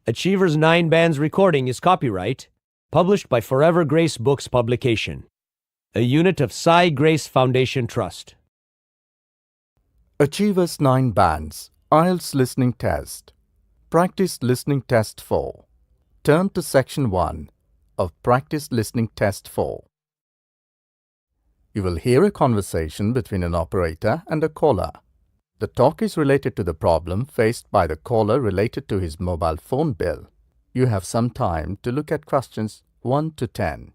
Achiever's 9 Bands recording is copyright, published by Forever Grace Books Publication, a unit of Sai Grace Foundation Trust. Achievers 9 Bands IELTS Listening Test. Practice Listening Test 4. Turn to Section 1 of Practice Listening Test 4. You will hear a conversation between an operator and a caller. The talk is related to the problem faced by the caller related to his mobile phone bill. You have some time to look at questions 1 to 10.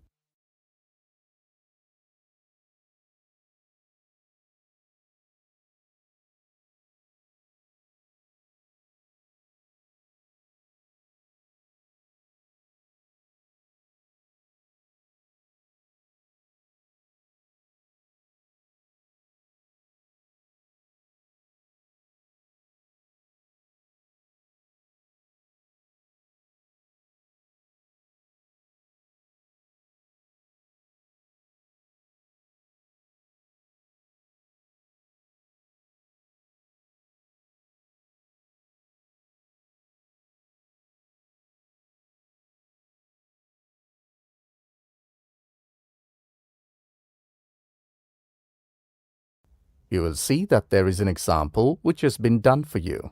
You will see that there is an example which has been done for you.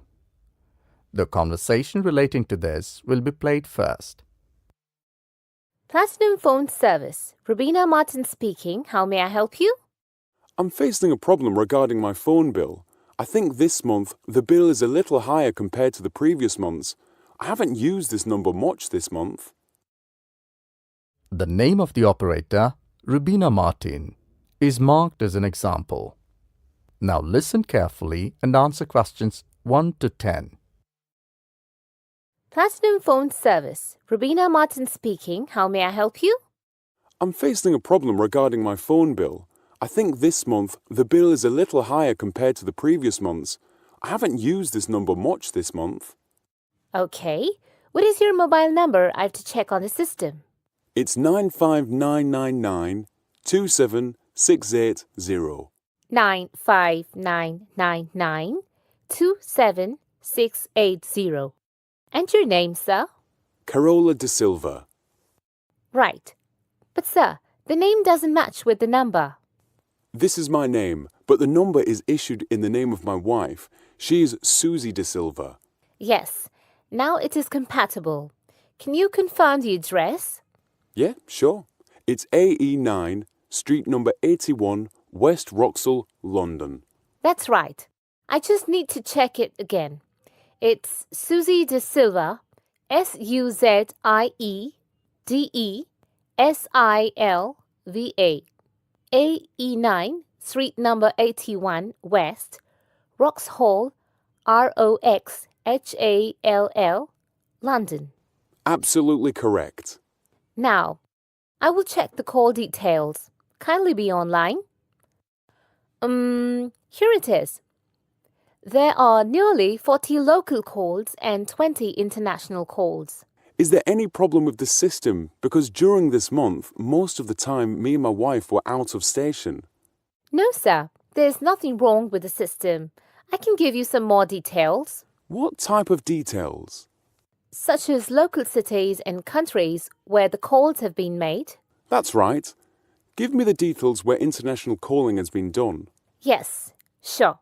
The conversation relating to this will be played first. Platinum Phone Service. Rubina Martin speaking. How may I help you? I'm facing a problem regarding my phone bill. I think this month the bill is a little higher compared to the previous months. I haven't used this number much this month. The name of the operator, Rubina Martin, is marked as an example. Now listen carefully and answer questions 1 to 10. Platinum Phone Service. Rubina Martin speaking. How may I help you? I'm facing a problem regarding my phone bill. I think this month the bill is a little higher compared to the previous months. I haven't used this number much this month. Okay. What is your mobile number? I have to check on the system. It's 95999 27680. 95999 27680. And your name, sir? Carola de Silva. Right. But, sir, the name doesn't match with the number. This is my name, but the number is issued in the name of my wife. She is Susie de Silva. Yes. Now it is compatible. Can you confirm the address? Yeah, sure. It's AE9, street number 81, West Wroxall, London. That's right. I just need to check it again. It's Susie de Silva, SUZIEDESILVA, AE9, street number 81, West, Wroxall, ROXHALL, London. Absolutely correct. Now, I will check the call details. Kindly be online. Here it is. There are nearly 40 local calls and 20 international calls. Is there any problem with the system? Because during this month, most of the time, me and my wife were out of station. No, sir. There's nothing wrong with the system. I can give you some more details. What type of details? Such as local cities and countries where the calls have been made. That's right. Give me the details where international calling has been done. Yes, sure.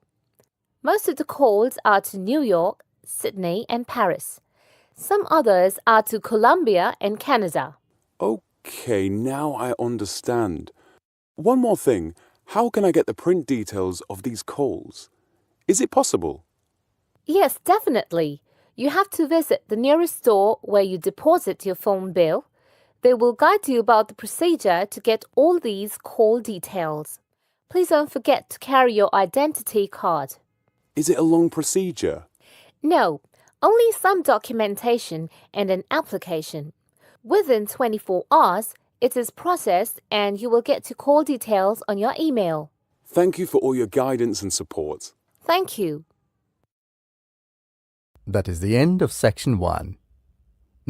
Most of the calls are to New York, Sydney and Paris. Some others are to Colombia and Canada. Okay, now I understand. One more thing. How can I get the print details of these calls? Is it possible? Yes, definitely. You have to visit the nearest store where you deposit your phone bill. They will guide you about the procedure to get all these call details. Please don't forget to carry your identity card. Is it a long procedure? No, only some documentation and an application. Within 24 hours, it is processed and you will get your call details on your email. Thank you for all your guidance and support. Thank you. That is the end of Section 1.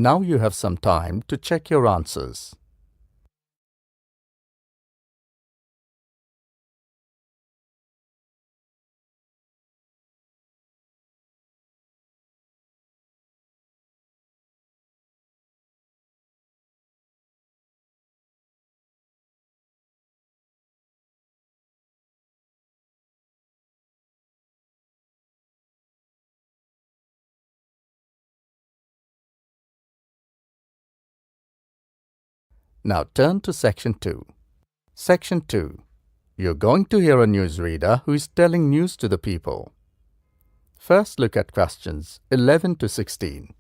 Now you have some time to check your answers. Now turn to Section 2. Section 2. You're going to hear a newsreader who is telling news to the people. First look at questions 11 to 16.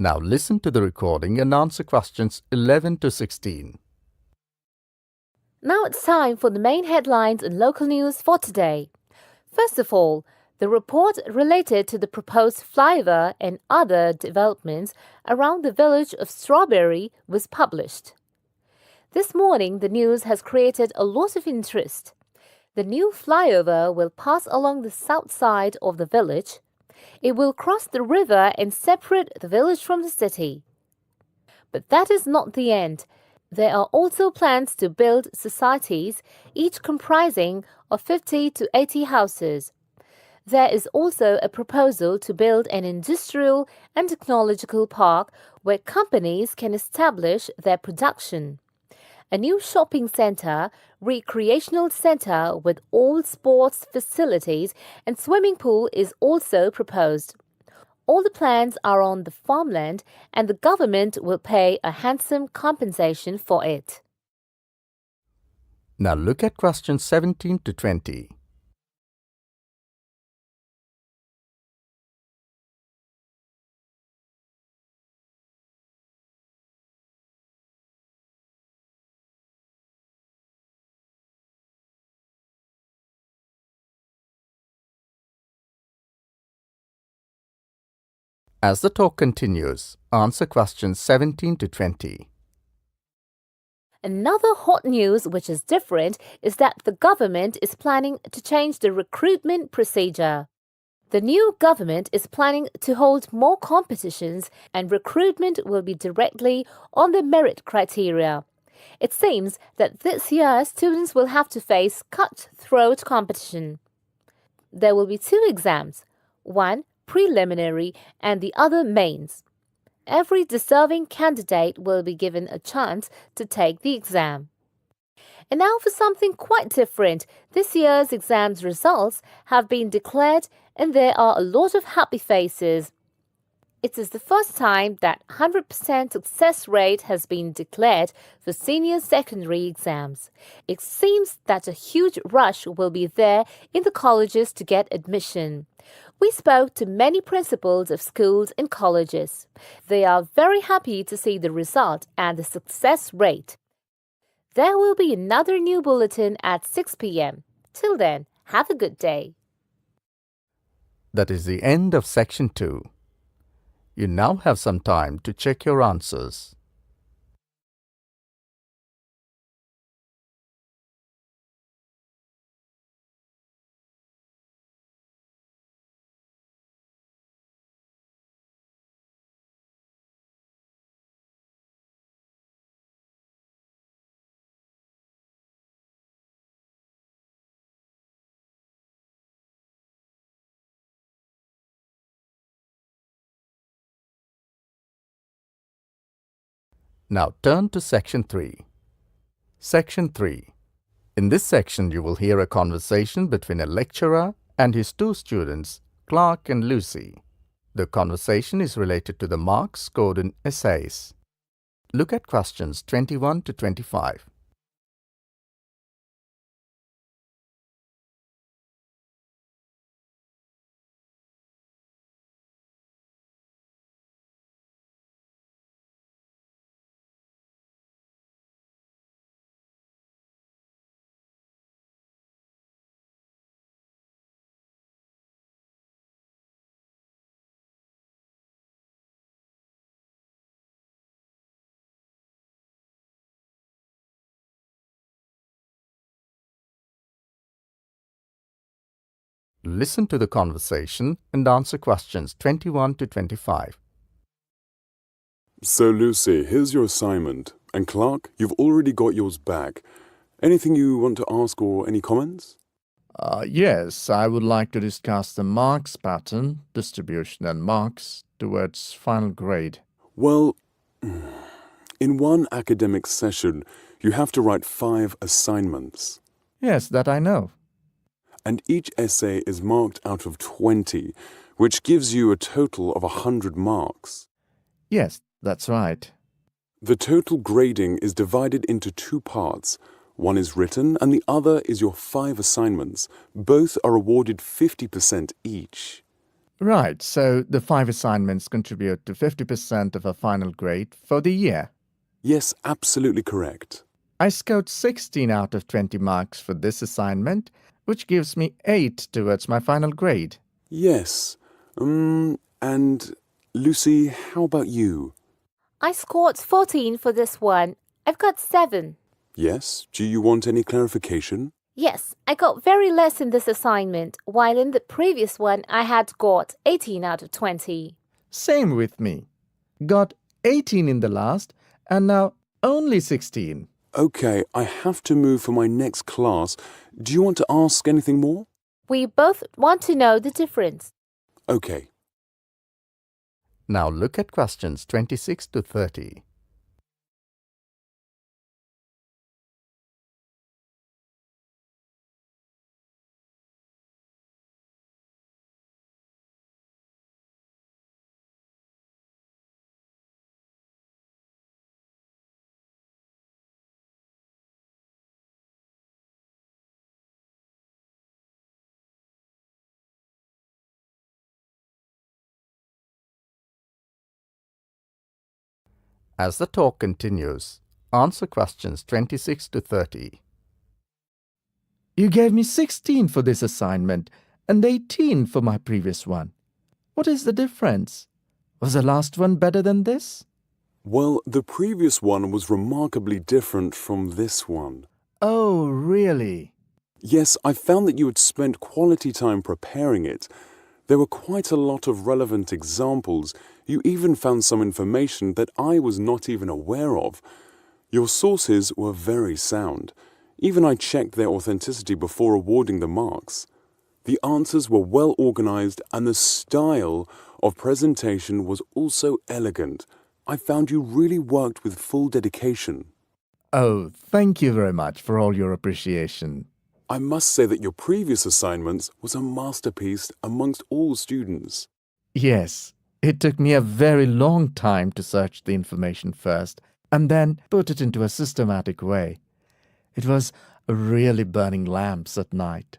Now listen to the recording and answer questions 11 to 16. Now it's time for the main headlines and local news for today. First of all, the report related to the proposed flyover and other developments around the village of Strawberry was published. This morning, the news has created a lot of interest. The new flyover will pass along the south side of the village. It will cross the river and separate the village from the city. But that is not the end. There are also plans to build societies, each comprising of 50 to 80 houses. There is also a proposal to build an industrial and technological park where companies can establish their production. A new shopping center, recreational center with all sports facilities and swimming pool is also proposed. All the plans are on the farmland and the government will pay a handsome compensation for it. Now look at questions 17 to 20. As the talk continues, answer questions 17 to 20. Another hot news which is different is that the government is planning to change the recruitment procedure. The new government is planning to hold more competitions and recruitment will be directly on the merit criteria. It seems that this year students will have to face cutthroat competition. There will be 2 exams, one preliminary and the other mains. Every deserving candidate will be given a chance to take the exam. And now for something quite different. This year's exams results have been declared and there are a lot of happy faces. It is the first time that 100% success rate has been declared for senior secondary exams. It seems that a huge rush will be there in the colleges to get admission. We spoke to many principals of schools and colleges. They are very happy to see the result and the success rate. There will be another new bulletin at 6 p.m. Till then, have a good day. That is the end of Section 2. You now have some time to check your answers. Now turn to Section 3. Section 3. In this section, you will hear a conversation between a lecturer and his 2 students, Clark and Lucy. The conversation is related to the marks scored in essays. Look at questions 21 to 25. Listen to the conversation and answer questions 21 to 25. So, Lucy, here's your assignment. And Clark, you've already got yours back. Anything you want to ask or any comments? Yes, I would like to discuss the marks pattern, distribution and marks towards final grade. Well, in one academic session, you have to write 5 assignments. Yes, that I know. And each essay is marked out of 20, which gives you a total of 100 marks. Yes, that's right. The total grading is divided into 2 parts. One is written and the other is your 5 assignments. Both are awarded 50% each. Right, so the 5 assignments contribute to 50% of a final grade for the year. Yes, absolutely correct. I scored 16 out of 20 marks for this assignment, which gives me 8 towards my final grade. Yes. And Lucy, how about you? I scored 14 for this one. I've got 7. Yes? Do you want any clarification? Yes, I got very less in this assignment, while in the previous one I had got 18 out of 20. Same with me. Got 18 in the last, and now only 16. Okay, I have to move for my next class. Do you want to ask anything more? We both want to know the difference. Okay. Now look at questions 26 to 30. As the talk continues, answer questions 26 to 30. You gave me 16 for this assignment and 18 for my previous one. What is the difference? Was the last one better than this? Well, the previous one was remarkably different from this one. Oh, really? Yes, I found that you had spent quality time preparing it. There were quite a lot of relevant examples. You even found some information that I was not even aware of. Your sources were very sound. Even I checked their authenticity before awarding the marks. The answers were well organized and the style of presentation was also elegant. I found you really worked with full dedication. Oh, thank you very much for all your appreciation. I must say that your previous assignments was a masterpiece amongst all students. Yes, it took me a very long time to search the information first and then put it into a systematic way. It was really burning lamps at night.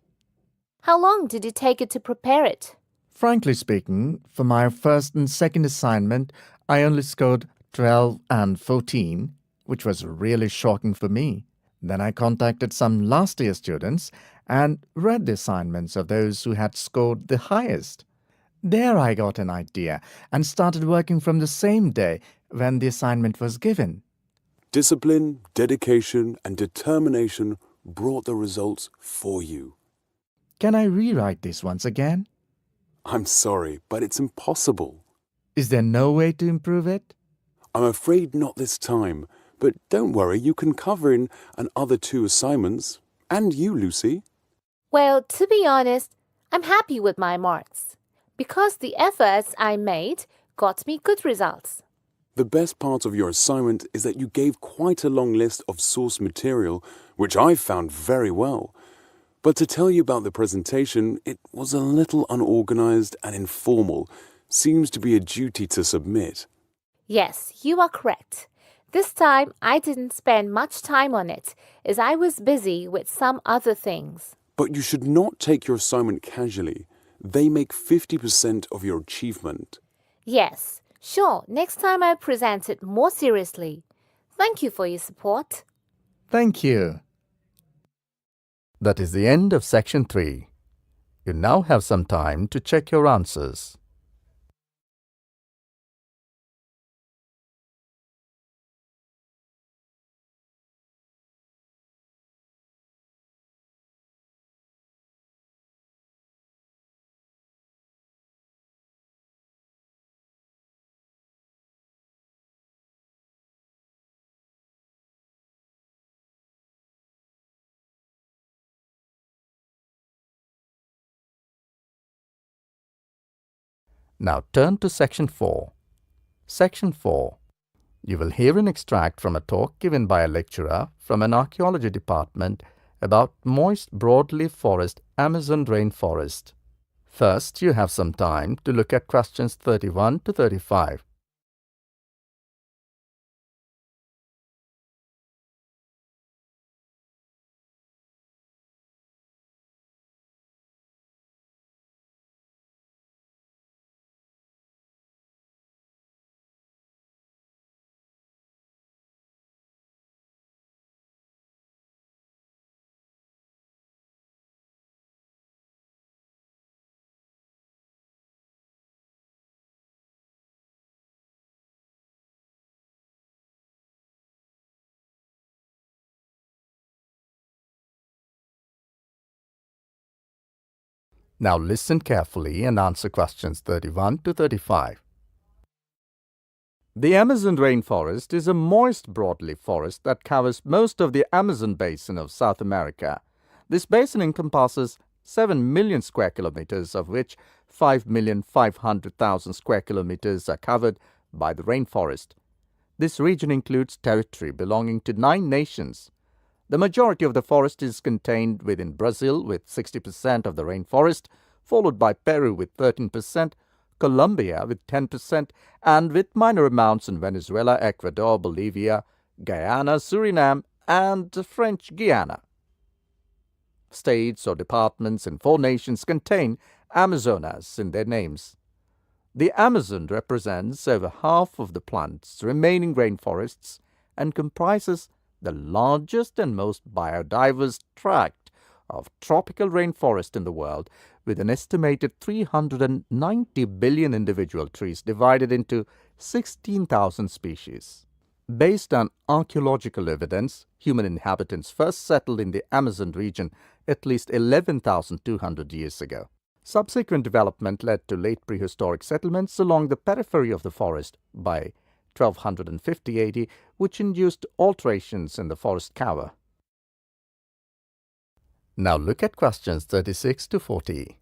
How long did it take you to prepare it? Frankly speaking, for my first and second assignment, I only scored 12 and 14, which was really shocking for me. Then I contacted some last year students and read the assignments of those who had scored the highest. There I got an idea and started working from the same day when the assignment was given. Discipline, dedication, and determination brought the results for you. Can I rewrite this once again? I'm sorry, but it's impossible. Is there no way to improve it? I'm afraid not this time, but don't worry, you can cover in another 2 assignments. And you, Lucy. Well, to be honest, I'm happy with my marks, because the efforts I made got me good results. The best part of your assignment is that you gave quite a long list of source material, which I found very well. But to tell you about the presentation, it was a little unorganized and informal. Seems to be a duty to submit. Yes, you are correct. This time I didn't spend much time on it, as I was busy with some other things. But you should not take your assignment casually. They make 50% of your achievement. Yes, sure, next time I'll present it more seriously. Thank you for your support. Thank you. That is the end of section 3. You now have some time to check your answers. Now turn to Section 4. Section 4. You will hear an extract from a talk given by a lecturer from an archaeology department about moist broadleaf forest, Amazon rainforest. First, you have some time to look at questions 31 to 35. Now listen carefully and answer questions 31 to 35. The Amazon rainforest is a moist broadleaf forest that covers most of the Amazon basin of South America. This basin encompasses 7 million square kilometers, of which 5,500,000 square kilometers are covered by the rainforest. This region includes territory belonging to 9 nations. The majority of the forest is contained within Brazil with 60% of the rainforest, followed by Peru with 13%, Colombia with 10%, and with minor amounts in Venezuela, Ecuador, Bolivia, Guyana, Suriname, and French Guiana. States or departments in 4 nations contain Amazonas in their names. The Amazon represents over half of the plant's remaining rainforests and comprises the largest and most biodiverse tract of tropical rainforest in the world, with an estimated 390 billion individual trees divided into 16,000 species. Based on archaeological evidence, human inhabitants first settled in the Amazon region at least 11,200 years ago. Subsequent development led to late prehistoric settlements along the periphery of the forest by 1250 AD, which induced alterations in the forest cover. Now look at questions 36 to 40.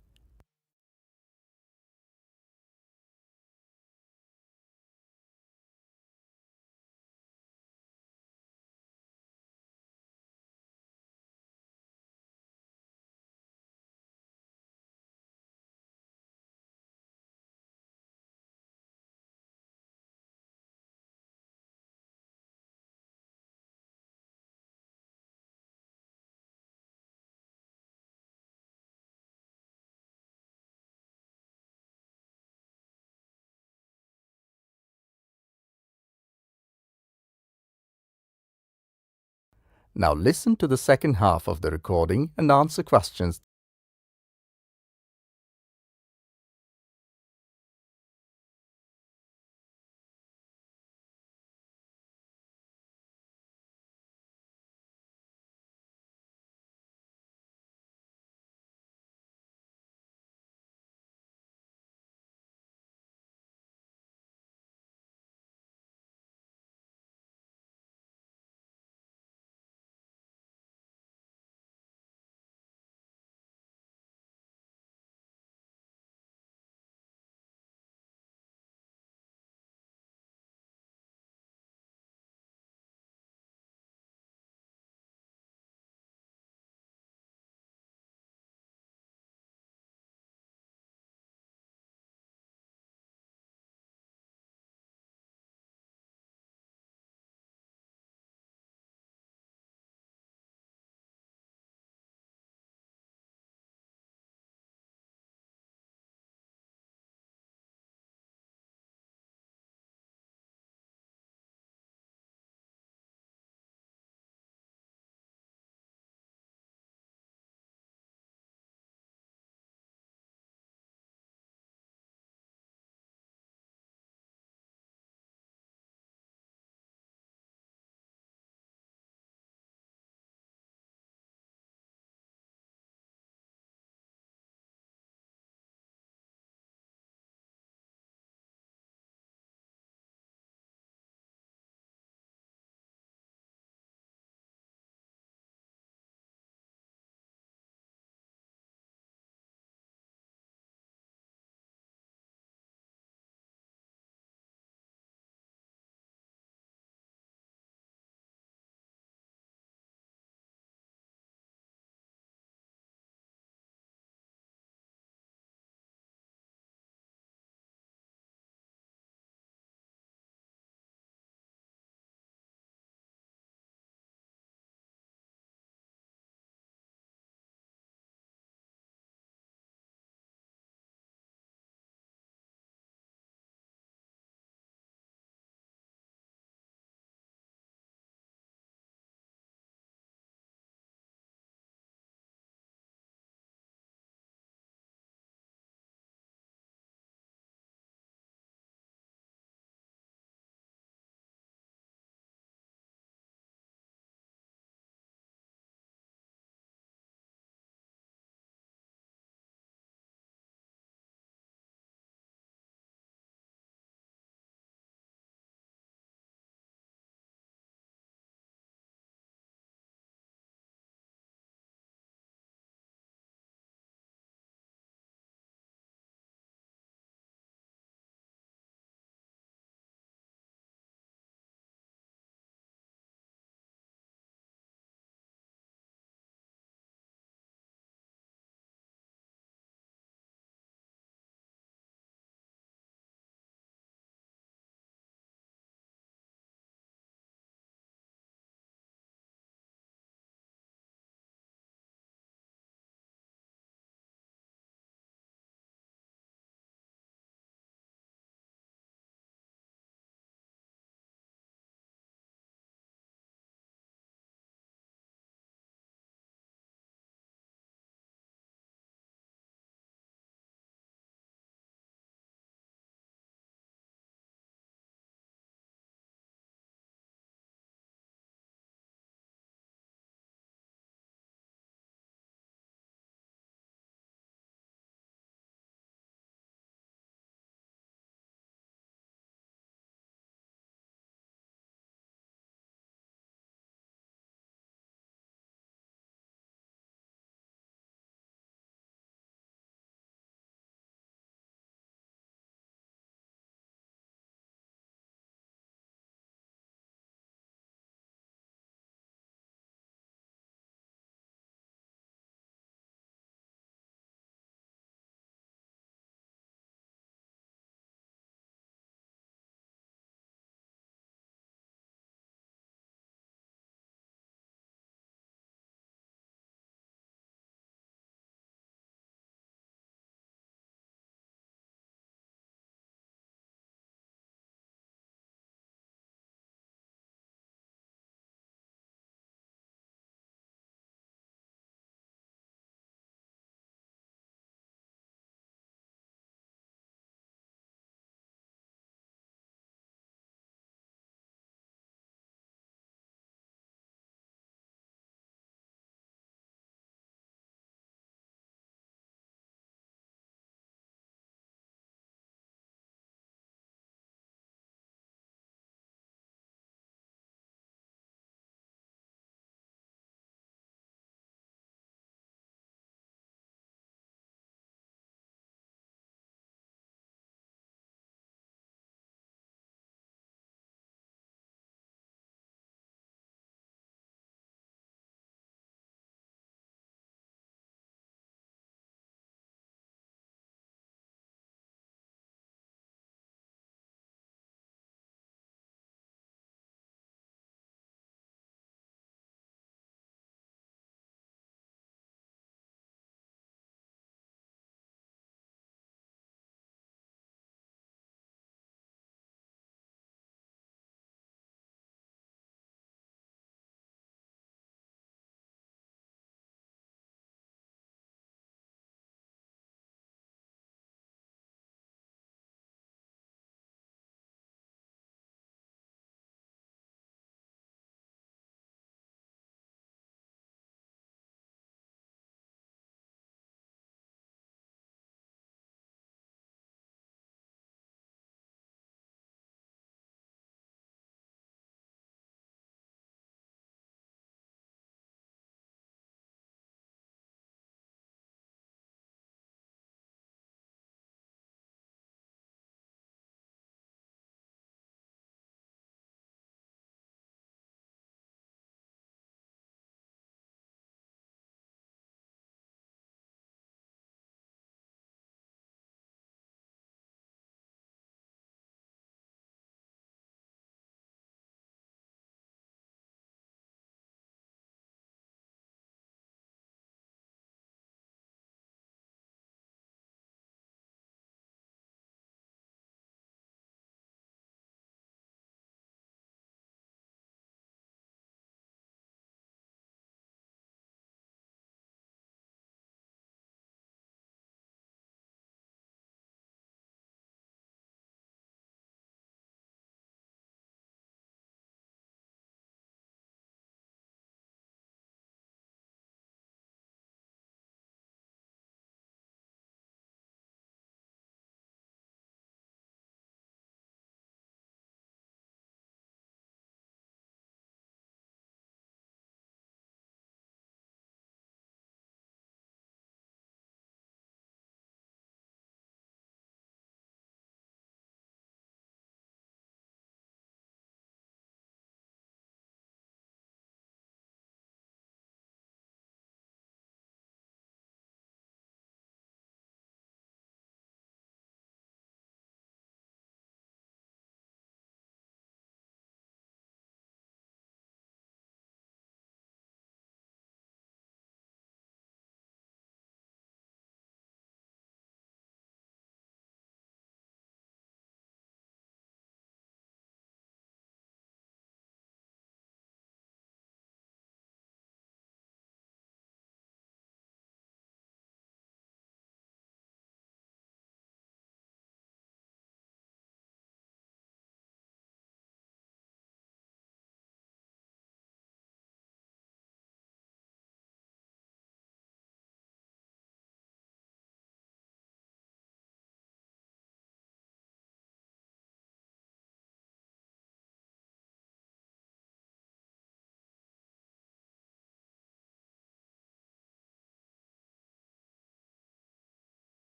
Now listen to the second half of the recording and answer questions